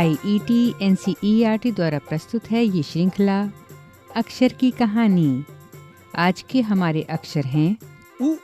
IIT NCERT द्वारा प्रस्तुत है ये श्रृंखला अक्षर की कहानी। आज के हमारे अक्षर हैं उ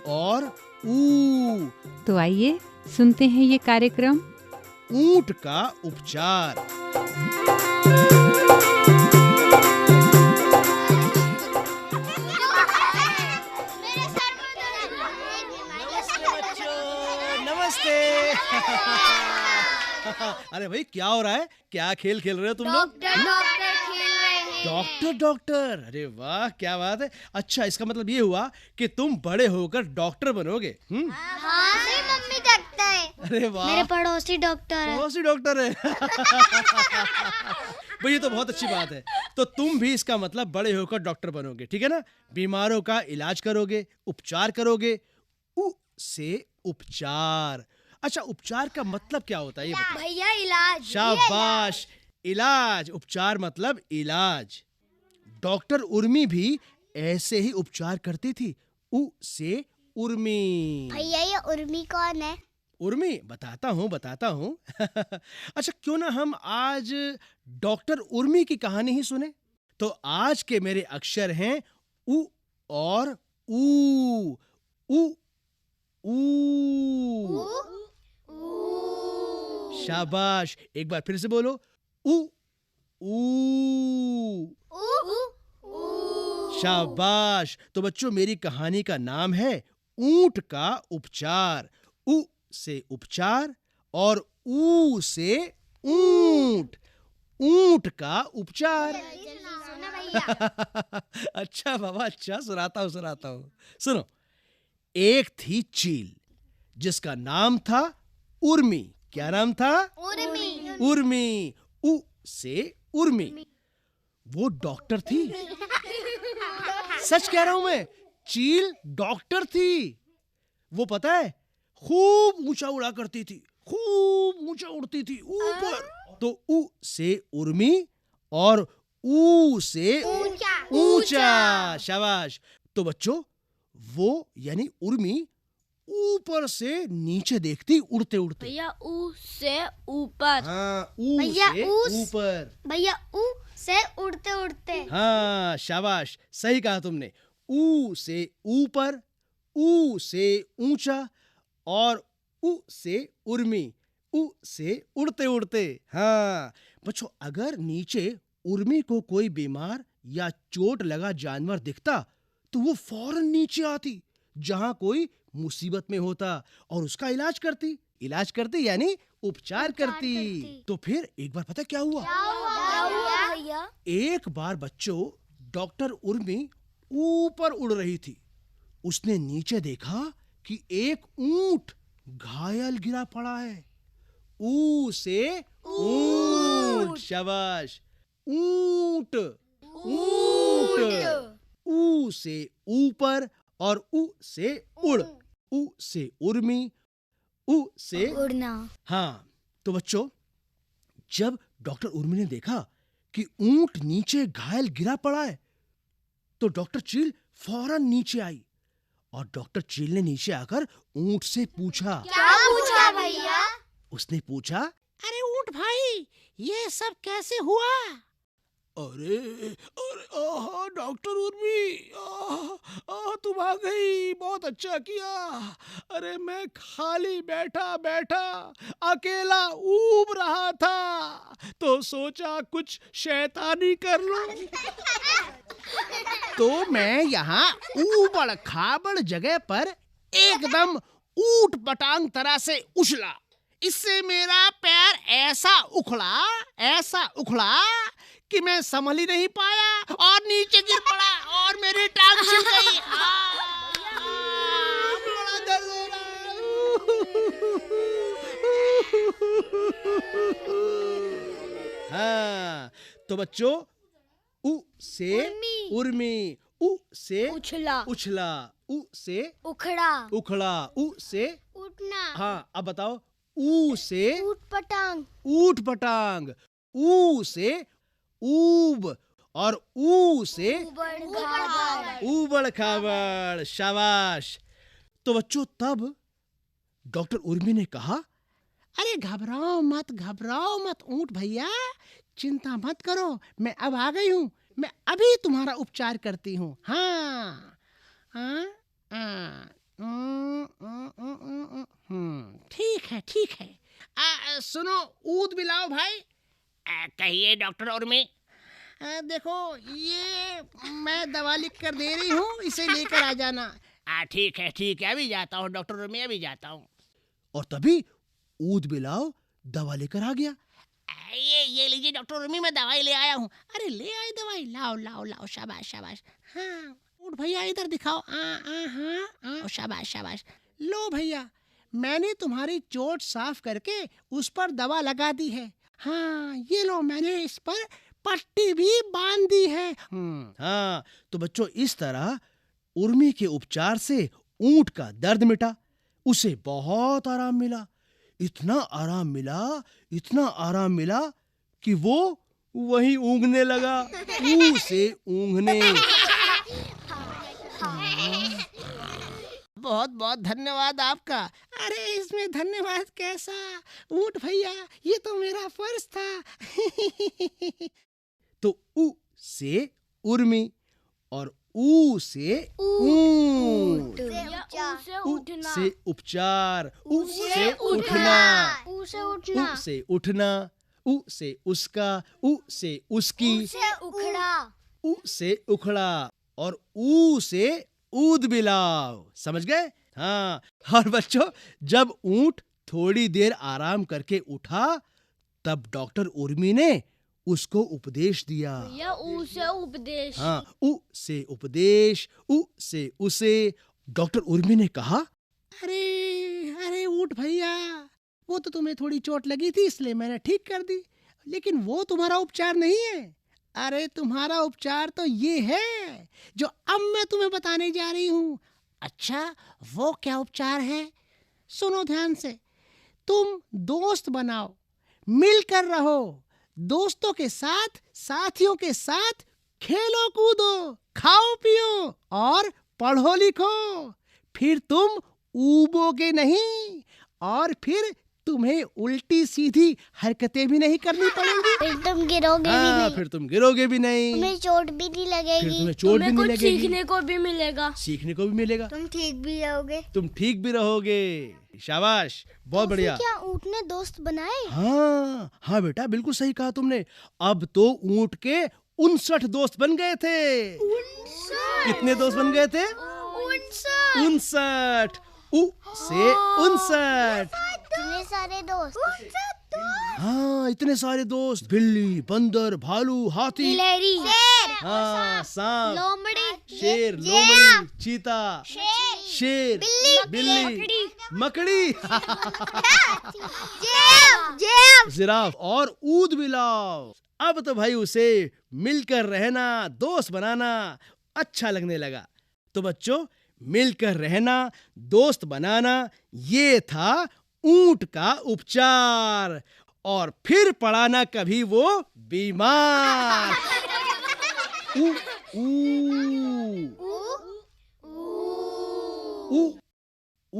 और ऊ। तो आइए सुनते हैं ये कार्यक्रम। ऊंट का उपचार। नमस्ते। अरे भाई, क्या हो रहा है? क्या खेल खेल रहे हो तुम लोग? डॉक्टर खेल रहे हैं। डॉक्टर डॉक्टर, अरे वाह, क्या बात है। अच्छा, इसका मतलब ये हुआ कि तुम बड़े होकर डॉक्टर बनोगे। हाँ, मेरी मम्मी देखता है। अरे वाह, मेरे पड़ोसी डॉक्टर है। पड़ोसी डॉक्टर है। भाई, ये तो बहुत अच्छी बात है। तो तुम भी इसका मतलब बड़े होकर डॉक्टर बनोगे, ठीक है ना? बीमारों का इलाज करोगे, उपचार करोगे। उ से उपचार। अच्छा, उपचार का मतलब क्या होता है ये बताओ? भैया इलाज। शाबाश, इलाज। उपचार मतलब इलाज। डॉक्टर उर्मी भी ऐसे ही उपचार करती थी। उ से उर्मी। भैया, ये उर्मी कौन है? उर्मी बताता हूँ। अच्छा, क्यों ना हम आज डॉक्टर उर्मी की कहानी ही सुने। तो आज के मेरे अक्षर हैं उ और ऊ। उ ऊ। शाबाश, एक बार फिर से बोलो। उ ऊ। शाबाश। तो बच्चों, मेरी कहानी का नाम है ऊंट का उपचार। उ से उपचार और ऊ से ऊंट। ऊंट का उपचार। अच्छा बाबा, अच्छा, सुनाता हूँ। सुनो। एक थी चील जिसका नाम था उर्मी। क्या नाम था? उर्मी। उ से उर्मी। वो डॉक्टर थी। सच कह रहा हूं मैं, चील डॉक्टर थी। वो पता है, खूब ऊंचा उड़ा करती थी, खूब ऊंचा उड़ती थी ऊपर। तो उ से उर्मी और ऊ से ऊंचा। शाबाश। तो बच्चों, वो यानी उर्मी ऊपर से नीचे देखती, उड़ते उड़ते। भैया, ऊ से ऊपर। हाँ, ऊ भैया, से ऊ ऊपर। भैया, ऊ से उड़ते उड़ते। हाँ, शाबाश, सही कहा तुमने। ऊ से ऊपर, ऊ से ऊंचा और उ से उर्मी। उ से उड़ते उड़ते। हाँ बच्चों, अगर नीचे उर्मी को कोई बीमार या चोट लगा जानवर दिखता तो वो फौरन नीचे आती जहां कोई मुसीबत में होता और उसका इलाज करती यानी उपचार करती। तो फिर एक बार पता क्या हुआ? भैया? एक बार बच्चों, डॉक्टर उर्मी ऊपर उड़ रही थी। उसने नीचे देखा कि एक ऊंट घायल गिरा पड़ा है। ऊ से ऊंट। शाबाश। ऊंट। ऊंट। ऊ से ऊपर और उ से उड़। उ से उर्मी, उ से उड़ना। हाँ, तो बच्चों, जब डॉक्टर उर्मी ने देखा कि ऊंट नीचे घायल गिरा पड़ा है तो डॉक्टर चील फौरन नीचे आई और डॉक्टर चील ने नीचे आकर ऊंट से पूछा। क्या पूछा भैया? उसने पूछा, अरे ऊंट भाई, ये सब कैसे हुआ? अरे आहा, डॉक्टर उर्मी, तुम आ गई, बहुत अच्छा किया। अरे मैं खाली बैठा बैठा अकेला ऊब रहा था तो सोचा कुछ शैतानी कर लूं। तो मैं यहाँ ऊबड़ खाबड़ जगह पर एकदम ऊट पटांग तरह से उछला। इससे मेरा पैर ऐसा उखड़ा कि मैं संभल ही नहीं पाया और नीचे गिर पड़ा और मेरी टांग छिल गई। बड़ा दर्द हो रहा है। हाँ, तो बच्चों, उ से उर्मी, उ से उछला, उ से उखड़ा, उ से उठना। हाँ, अब बताओ। ऊ से ऊट पटांग, ऊ से ऊब और ऊ से ऊबड़ खाबड़। शाबाश। तो बच्चों, तब डॉक्टर उर्मी ने कहा, अरे घबराओ मत ऊंट भैया, चिंता मत करो, मैं अब आ गई हूँ। मैं अभी तुम्हारा उपचार करती हूँ। हाँ हाँ हाँ, ठीक है। सुनो, ऊद बिलाओ भाई। कहिए डॉक्टर उर्मी। देखो, ये मैं दवा लिख कर दे रही हूँ, इसे लेकर आ जाना। ठीक है, अभी जाता हूँ डॉक्टर उर्मी, अभी जाता हूँ। और तभी ऊद बिलाव दवा लेकर आ गया। ये लीजिए डॉक्टर उर्मी, मैं दवाई ले आया हूँ। अरे ले आए दवाई, लाओ, शाबाश। हाँ, ऊँट भैया इधर दिखाओ। हाँ, शाबाश। लो भैया, मैंने तुम्हारी चोट साफ करके उस पर दवा लगा दी है। हाँ, ये लो, मैंने इस पर पट्टी भी बांध दी है। हाँ, तो बच्चों, इस तरह उर्मी के उपचार से ऊंट का दर्द मिटा। उसे बहुत आराम मिला, इतना आराम मिला कि वो वहीं ऊँघने लगा। ऊ से ऊँघने। बहुत धन्यवाद आपका। अरे इसमें धन्यवाद कैसा ऊँट भैया, ये तो मेरा फर्ज था। तो ऊ से उर्मी और ऊ से ऊंट। ऊ से उपचार, ऊ से उठना, ऊ से उठना, ऊ से उसका, ऊ से उसकी, ऊ से उखड़ा और ऊ से ऊद बिलाव। समझ गए? हाँ। और बच्चों, जब ऊंट थोड़ी देर आराम करके उठा, तब डॉक्टर उर्मी ने उसको उपदेश दिया। ऊ से उपदेश। हाँ, ऊ से उपदेश, ऊ से उसे। डॉक्टर उर्मी ने कहा, अरे ऊँट भैया, वो तो तुम्हें थोड़ी चोट लगी थी, इसलिए मैंने ठीक कर दी, लेकिन वो तुम्हारा उपचार नहीं है। अरे तुम्हारा उपचार तो ये है जो अब मैं तुम्हें बताने जा रही हूँ। अच्छा, वो क्या उपचार है? सुनो ध्यान से। तुम दोस्त बनाओ, मिलकर रहो, दोस्तों के साथ, साथियों के साथ खेलो कूदो, खाओ पियो और पढ़ो लिखो। फिर तुम ऊबोगे नहीं और फिर तुम्हें उल्टी सीधी हरकतें भी नहीं करनी पड़ेंगी। फिर तुम गिरोगे भी नहीं। फिर तुम गिरोगे भी नहीं। तुम्हें चोट भी नहीं लगेगी। तुम्हें चोट भी नहीं लगेगी। सीखने को भी मिलेगा। तुम ठीक भी रहोगे। तुम ठीक भी रहोगे। शाबाश, बहुत बढ़िया। क्या ऊँट ने दोस्त बनाए? हाँ बेटा, बिल्कुल सही कहा तुमने। अब तो ऊँट के 59 दोस्त बन गए थे। 59? कितने दोस्त बन गए थे? 59। ऊ से 59। इतने सारे दोस्त। हाँ, इतने सारे दोस्त। बिल्ली, बंदर, भालू, हाथी, गिलहरी, शेर, हाँ, सांप, लोमड़ी, शेर, लोमड़ी, चीता, शेर, बिल्ली, मकड़ी, जिराफ और ऊद बिलाव। अब तो भाई उसे मिलकर रहना, दोस्त बनाना अच्छा लगने लगा। तो बच्चों, मिलकर रहना, दोस्त बनाना, ये था ऊंट का उपचार। और फिर पड़ा ना कभी वो बीमार। ऊ ऊ ऊ ऊ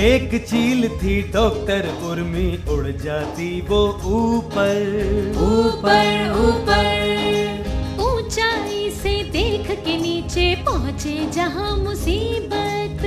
एक चील थी डॉक्टर उर्मी, उड़ जाती वो ऊपर ऊपर ऊपर। ऊंचाई से देख के नीचे पहुँचे जहाँ मुसीबत,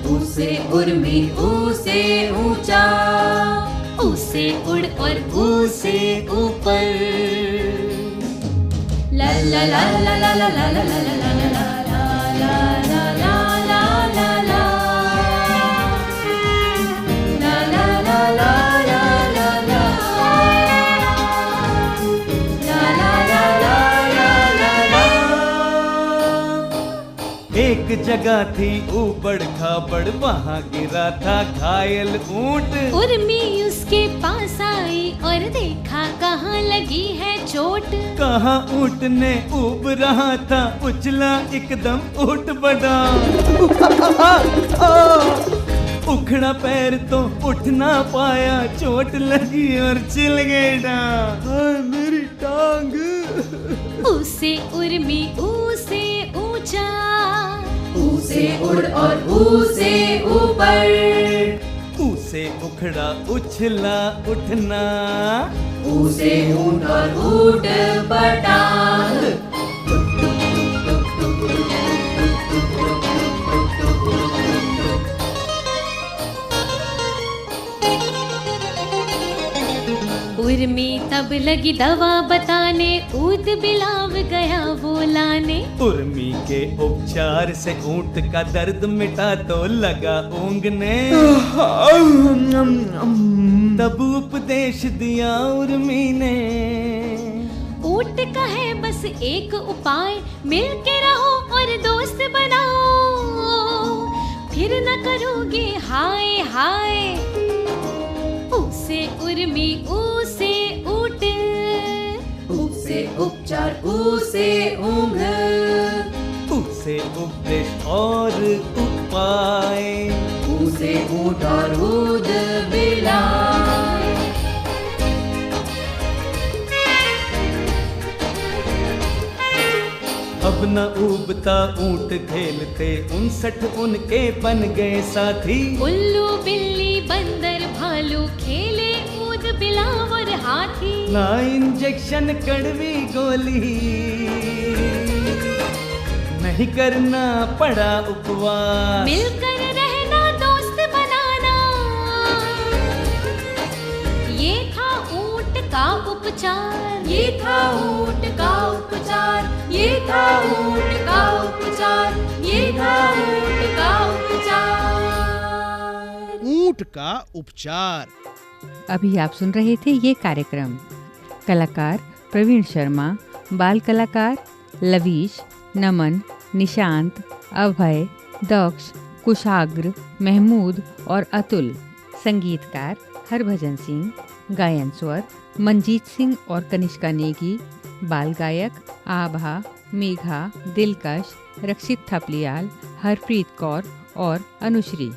उसे उर्मी उसे ऊंचा, उसे उड़ और उसे ऊपर। ला ला ला ला ला ला ला ला ला ला ला ला। एक जगह थी ऊबड़ खाबड़, वहाँ गिरा था घायल ऊंट। उर्मी उसके पास आई और देखा कहाँ लगी है चोट। कहाँ ऊंट ने ऊब रहा था, उछला एकदम ऊंट बढ़ा। उखड़ा पैर तो उठ ना पाया, चोट लगी और चिल गई डांग। हाय मेरी टांग। उसे उर्मी ऊसे ऊंचा, ऊसे उड़ और ऊसे ऊपर, ऊसे उखड़ा उछला उठना, ऊसे ऊंट और ऊंट पटांग। उर्मी तब लगी दवा बताने, ऊद बिलाव गया वो लाने। उर्मी के उपचार से ऊंट का दर्द मिटा तो लगा ऊँघने। तब उपदेश दिया उर्मी ने, ऊंट का है बस एक उपाय, मिल के रहो और दोस्त बनाओ, फिर न करोगे हाय हाय। उसे उर्मी ऊसे ऊट, ऊसे उपचार ऊसे ऊँघ, ऊसे उपदेश और उपाय, ऊसे ऊंट और ऊद बिलाए। अब न ऊबता ऊंट खेलते, 59 उनके बन गए साथी। उल्लू बिल्ली बंदर भालू खेले ऊद बिलाव और हाथी। ना इंजेक्शन कड़वी गोली, नहीं करना पड़ा उपवास। मिलकर रहना दोस्त बनाना, ये था ऊंट का उपचार, ये था ऊंट का उपचार, ये था ऊंट का उपचार, ये था ऊंट का उपचार। ऊंट का उपचार। अभी आप सुन रहे थे ये कार्यक्रम। कलाकार प्रवीण शर्मा, बाल कलाकार लवीश, नमन, निशांत, अभय, दक्ष, कुशाग्र, महमूद और अतुल। संगीतकार हरभजन सिंह, गायन स्वर मंजीत सिंह और कनिष्का नेगी, बाल गायक आभा, मेघा, दिलकश, रक्षित थपलियाल, हरप्रीत कौर और अनुश्री।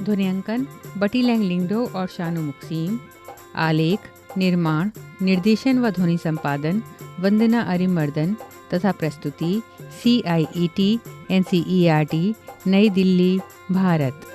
ध्वनियांकन बटी लैंगलिंगडो और शानू मुक्सीम। आलेख, निर्माण, निर्देशन व ध्वनि संपादन वंदना अरिमर्दन तथा प्रस्तुति CIET NCERT नई दिल्ली, भारत।